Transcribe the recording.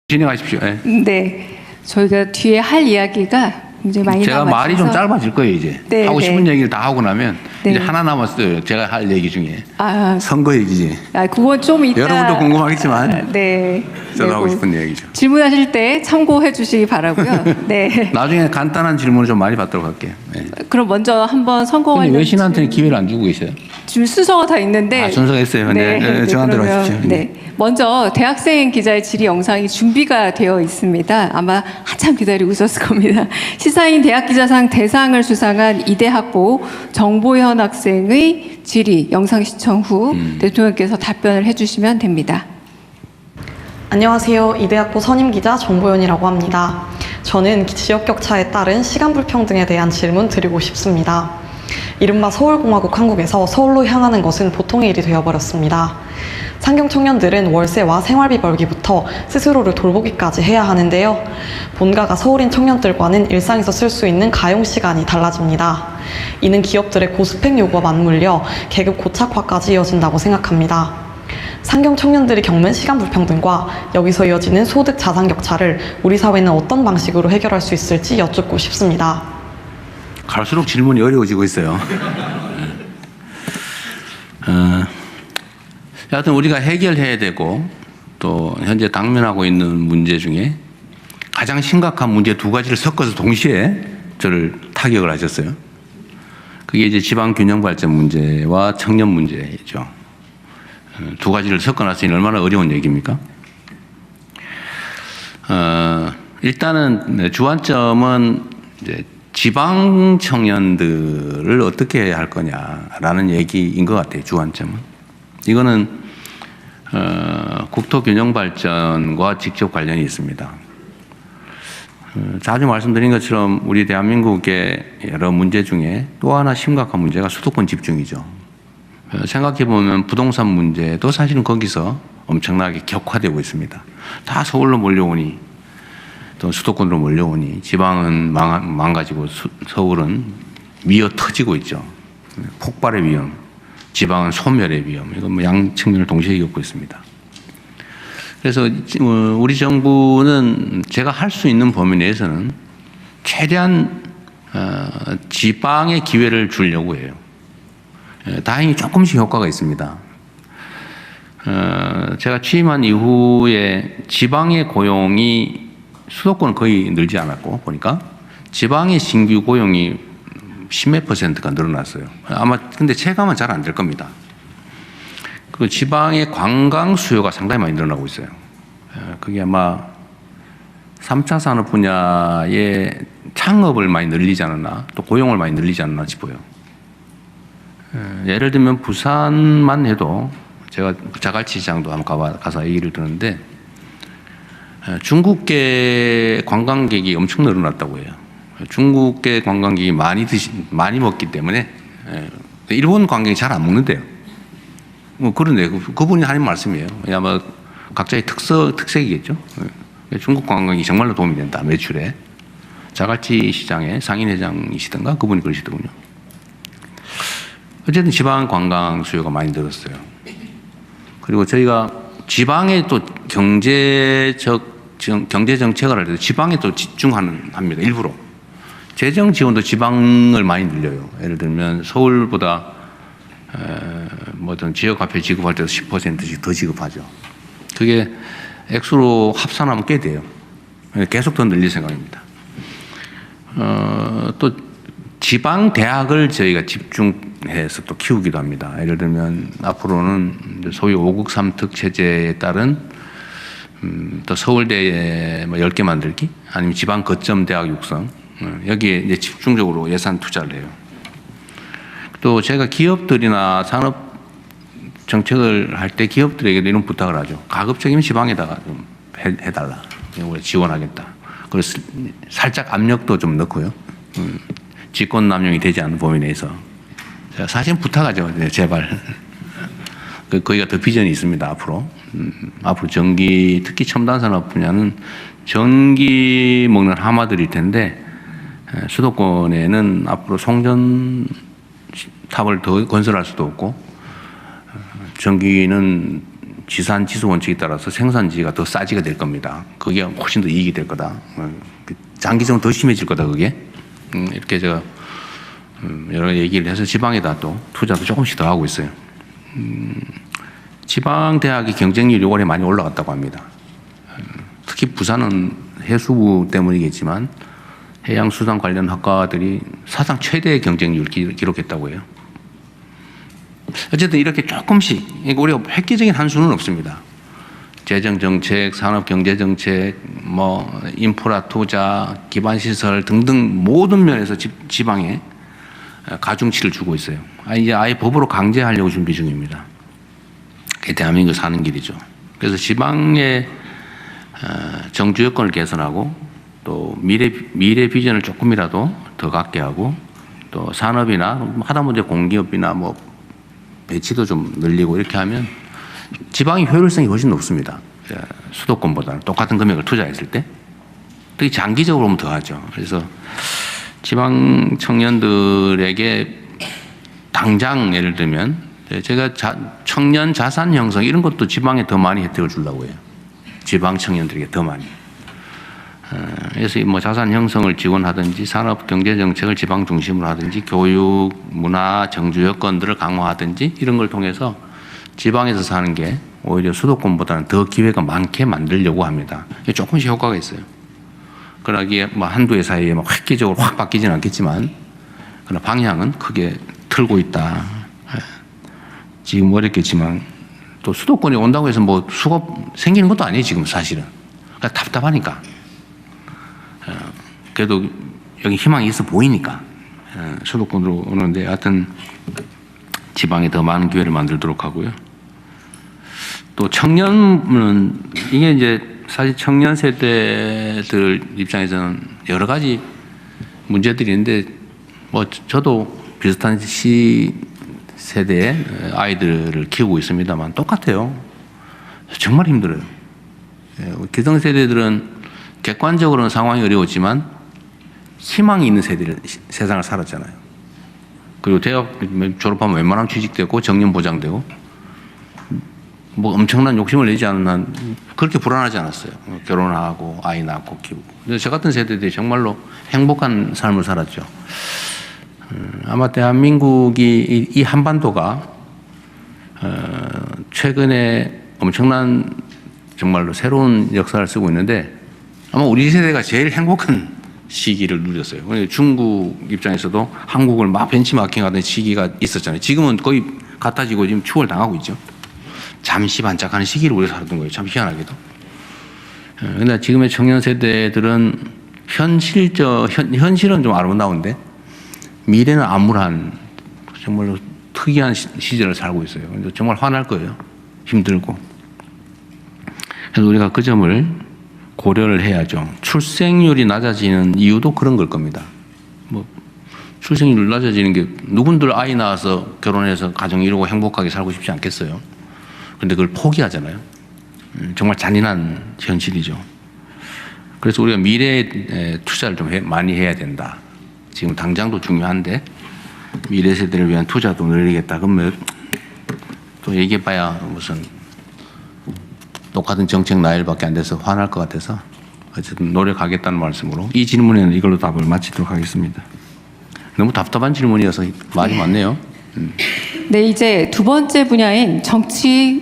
진행하십시오. 네. 네, 저희가 뒤에 할 이야기가 굉장히 많이 제가 남아서 말이 좀 짧아질 거예요 이제. 네, 하고 싶은 네. 얘기를 다 하고 나면 네. 이제 하나 남았어요. 제가 할 얘기 중에 아, 선거 얘기지. 그건 좀 이따 여러분도 궁금하겠지만 네, 저도 하고 네, 싶은 얘기죠. 질문하실 때 참고해 주시기 바라고요. 네. 나중에 간단한 질문을 좀 많이 받도록 할게요. 네. 그럼 먼저 한번 선거 근데 관련 외신한테는 기회를 안 주고 계세요. 지금 순서가 다 있는데 아, 순서가 있어요. 네, 정한대로 그러면, 하십시오. 네. 먼저 대학생 기자의 질의 영상이 준비가 되어 있습니다. 아마 한참 기다리고 있었을 겁니다. 시사인 대학기자상 대상을 수상한 이대학부 정보현 학생의 질의 영상 시청 후 대통령께서 답변을 해주시면 됩니다. 안녕하세요. 이대학부 선임기자 정보연이라고 합니다. 저는 지역격차에 따른 시간 불평등에 대한 질문 드리고 싶습니다. 이른바 서울공화국 한국에서 서울로 향하는 것은 보통의 일이 되어버렸습니다. 상경 청년들은 월세와 생활비 벌기부터 스스로를 돌보기까지 해야 하는데요. 본가가 서울인 청년들과는 일상에서 쓸 수 있는 가용 시간이 달라집니다. 이는 기업들의 고스펙 요구와 맞물려 계급 고착화까지 이어진다고 생각합니다. 상경 청년들이 겪는 시간 불평등과 여기서 이어지는 소득 자산 격차를 우리 사회는 어떤 방식으로 해결할 수 있을지 여쭙고 싶습니다. 갈수록 질문이 어려워지고 있어요. 여하튼 우리가 해결해야 되고 또 현재 당면하고 있는 문제 중에 가장 심각한 문제 두 가지를 섞어서 동시에 저를 타격을 하셨어요. 그게 이제 지방 균형 발전 문제와 청년 문제죠. 두 가지를 섞어놨으니 얼마나 어려운 얘기입니까? 일단은 주안점은 이제 지방 청년들을 어떻게 할 거냐라는 얘기인 것 같아요. 주안점은 이거는 국토균형 발전과 직접 관련이 있습니다. 자주 말씀드린 것처럼 우리 대한민국의 여러 문제 중에 또 하나 심각한 문제가 수도권 집중이죠. 생각해보면 부동산 문제도 사실은 거기서 엄청나게 격화되고 있습니다. 다 서울로 몰려오니 또 수도권으로 몰려오니 지방은 망가지고 서울은 미어 터지고 있죠. 폭발의 위험, 지방은 소멸의 위험, 이건 뭐 양 측면을 동시에 겪고 있습니다. 그래서 우리 정부는 제가 할 수 있는 범위 내에서는 최대한 지방에 기회를 주려고 해요. 다행히 조금씩 효과가 있습니다. 제가 취임한 이후에 지방의 고용이 수도권은 거의 늘지 않았고 보니까 지방의 신규 고용이 10몇 %가 늘어났어요. 아마 근데 체감은 잘 안 될 겁니다. 그 지방의 관광 수요가 상당히 많이 늘어나고 있어요. 그게 아마 3차 산업 분야의 창업을 많이 늘리지 않았나 또 고용을 많이 늘리지 않았나 싶어요. 예를 들면 부산만 해도 제가 자갈치시장도 한번 가서 얘기를 듣는데 중국계 관광객이 엄청 늘어났다고 해요. 중국계 관광객이 많이 먹기 때문에 일본 관광객이 잘 안 먹는데요. 뭐 그런데 그분이 하는 말씀이에요. 아마 각자의 특색이겠죠. 중국 관광객이 정말로 도움이 된다 매출에. 자갈치 시장의 상인회장이시던가 그분이 그러시더군요. 어쨌든 지방 관광 수요가 많이 늘었어요. 그리고 저희가 지방에 또 경제 정책을 할 때 지방에 또 집중합니다. 일부러. 재정 지원도 지방을 많이 늘려요. 예를 들면 서울보다 뭐든 지역화폐 지급할 때도 10%씩 더 지급하죠. 그게 액수로 합산하면 꽤 돼요. 계속 더 늘릴 생각입니다. 또 지방 대학을 저희가 집중해서 또 키우기도 합니다. 예를 들면 앞으로는 소위 5국 3특 체제에 따른 또 서울대에 뭐 10개 만들기 아니면 지방 거점 대학 육성 여기에 이제 집중적으로 예산 투자를 해요. 또 제가 기업들이나 산업 정책을 할 때 기업들에게도 이런 부탁을 하죠. 가급적이면 지방에다가 좀 해달라. 우리 지원하겠다. 그래서 살짝 압력도 좀 넣고요. 직권 남용이 되지 않는 범위 내에서 제가 사실 부탁하죠. 제발. 거기가 더 비전이 있습니다. 앞으로 전기 특히 첨단 산업 분야는 전기 먹는 하마들일 텐데 수도권에는 앞으로 송전탑을 더 건설할 수도 없고 전기는 지산지수 원칙에 따라서 생산지가 더 싸지게 될 겁니다. 그게 훨씬 더 이익이 될 거다. 장기적으로 더 심해질 거다 그게. 이렇게 제가 여러 얘기를 해서 지방에다 또 투자도 조금씩 더 하고 있어요. 지방 대학의 경쟁률이 올해 많이 올라갔다고 합니다. 특히 부산은 해수부 때문이겠지만 해양수산 관련 학과들이 사상 최대의 경쟁률을 기록했다고 해요. 어쨌든 이렇게 조금씩 우리가 획기적인 한 수는 없습니다. 재정정책, 산업경제정책, 뭐 인프라 투자, 기반시설 등등 모든 면에서 지방에 가중치를 주고 있어요. 이제 아예 법으로 강제하려고 준비 중입니다. 그게 대한민국 사는 길이죠. 그래서 지방의 정주 여건을 개선하고 또 미래 비전을 조금이라도 더 갖게 하고 또 산업이나 하다못해 공기업이나 뭐 배치도 좀 늘리고 이렇게 하면 지방의 효율성이 훨씬 높습니다. 수도권보다는 똑같은 금액을 투자했을 때 특히 장기적으로 보면 더하죠. 그래서 지방 청년들에게 당장 예를 들면 제가 청년 자산 형성 이런 것도 지방에 더 많이 혜택을 주려고 해요. 지방 청년들에게 더 많이. 그래서 뭐 자산 형성을 지원하든지 산업 경제 정책을 지방 중심으로 하든지 교육, 문화, 정주 여건들을 강화하든지 이런 걸 통해서 지방에서 사는 게 오히려 수도권보다는 더 기회가 많게 만들려고 합니다. 조금씩 효과가 있어요. 그러나 이게 뭐 한두 해 사이에 막 획기적으로 확 바뀌지는 않겠지만 그러나 방향은 크게 틀고 있다. 지금 어렵겠지만 또 수도권에 온다고 해서 뭐 수급 생기는 것도 아니에요. 지금 사실은. 그러니까 답답하니까. 그래도 여기 희망이 있어 보이니까 수도권으로 오는데 하여튼 지방에 더 많은 기회를 만들도록 하고요. 또 청년은 이게 이제 사실 청년 세대들 입장에서는 여러 가지 문제들이 있는데 뭐 저도 비슷한 세대의 아이들을 키우고 있습니다만 똑같아요. 정말 힘들어요. 기성세대들은 객관적으로는 상황이 어려웠지만 희망이 있는 세상을 살았잖아요. 그리고 대학 졸업하면 웬만하면 취직되고 정년 보장되고 뭐 엄청난 욕심을 내지 않은 한 그렇게 불안하지 않았어요. 결혼하고 아이 낳고 키우고. 근데 저 같은 세대들이 정말로 행복한 삶을 살았죠. 아마 대한민국이 이 한반도가 최근에 엄청난 정말로 새로운 역사를 쓰고 있는데 아마 우리 세대가 제일 행복한 시기를 누렸어요. 중국 입장에서도 한국을 막 벤치마킹하던 시기가 있었잖아요. 지금은 거의 같아지고 지금 추월 당하고 있죠. 잠시 반짝하는 시기를 우리가 살았던 거예요. 참 희한하게도. 그런데 지금의 청년 세대들은 현실은 좀 아름다운데 미래는 암울한 정말로 특이한 시절을 살고 있어요. 정말 화날 거예요. 힘들고. 그래서 우리가 그 점을 고려를 해야죠. 출생률이 낮아지는 이유도 그런 걸 겁니다. 뭐 출생률 낮아지는 게 누군들 아이 낳아서 결혼해서 가정 이루고 행복하게 살고 싶지 않겠어요. 그런데 그걸 포기하잖아요. 정말 잔인한 현실이죠. 그래서 우리가 미래에 투자를 좀 많이 해야 된다. 지금 당장도 중요한데 미래 세대를 위한 투자도 늘리겠다. 그러면 또 얘기해봐야 무슨 똑같은 정책 나열밖에 안 돼서 화날 것 같아서 어쨌든 노력하겠다는 말씀으로 이 질문에는 이걸로 답을 마치도록 하겠습니다. 너무 답답한 질문이어서 말이 많네요. 네, 이제 두 번째 분야인 정치